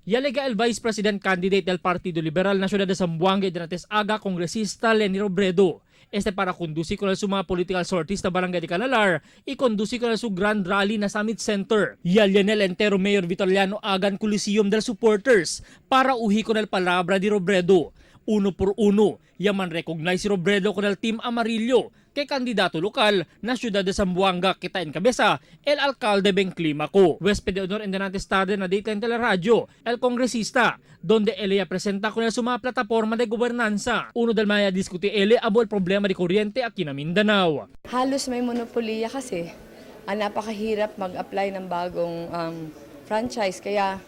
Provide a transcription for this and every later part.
Yalega el Vice President candidate del Partido Liberal na Ciudad de Zamboanga de Nates Aga, Kongresista Leni Robredo. Para conduci con el suma political sorties na Barangay de Canalar, i-conduci con el su Grand Rally na Summit Center. Yalyan el entero Mayor Vitaliano Agan Coliseum del supporters para uhi con el palabra di Robredo. Uno por uno, yaman recognize si Robredo con el Team Amarillo, kay kandidato lokal na Ciudad de Zamboanga kita encabeza el alcalde Beng Climaco. Huésped de honor en Nates tarde na Dateline Teleradio, el kongresista, donde él presenta con el suma plataforma de gobernanza. Uno del maya diskuti ele abo el problema de kuryente aquí na Mindanao. Halos may monopoliya kasi. Napakahirap mag-apply ng bagong franchise. Kaya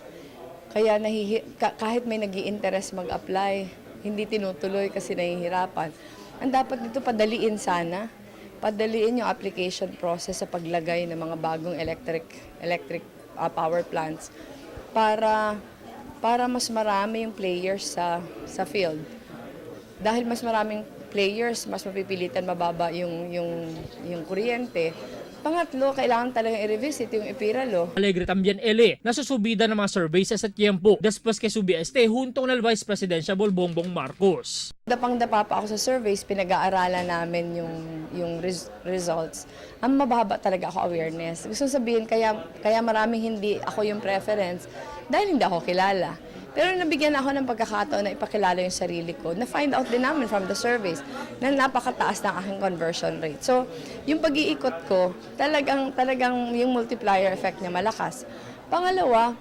kahit may nag-i-interest mag-apply, hindi tinutuloy kasi nahihirapan. Ang dapat dito padaliin sana. Padaliin yung application process sa paglagay ng mga bagong electric power plants para mas marami yung players sa field. Dahil mas maraming players, mas mapipilitan mababa yung kuryente. Pangatlo, kailangan talagang i-revisit yung EPIRA law. Alegre también ele, nasusubida ng mga surveys sa tiempo después que subi junto con el Vice Presidential Bongbong Marcos. Dapang-dapa pa ako sa surveys, pinag-aaralan namin yung results. Ang mababa talaga ako awareness. Gusto sabihin, kaya maraming hindi ako yung preference dahil hindi ako kilala. Pero nabigyan ako ng pagkakataon na ipakilala yung sarili ko. Na-find out din namin from the surveys na napakataas ng aking conversion rate. So, yung pag-iikot ko, talagang yung multiplier effect niya malakas. Pangalawa,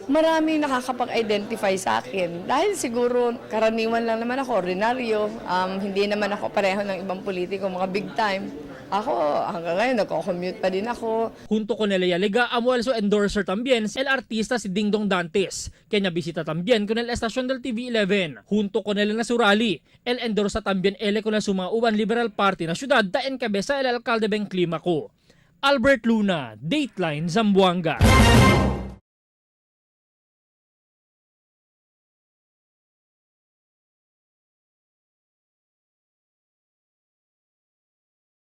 marami nakakapag-identify sa akin. Dahil siguro karaniwan lang naman ako, ordinaryo, hindi naman ako pareho ng ibang politiko, mga big time. Ako, hanggang ngayon, nagko-commute pa din ako. Junto con el Yalega, amo el su endorser también el artista si Dingdong Dantes, que niya visita también con el estación del TV11. Junto con el Nasurali, el endorsa también ele con el Sumauban Liberal Party na syudad da encabeza el alcalde Beng Climaco. Albert Luna, Dateline Zamboanga.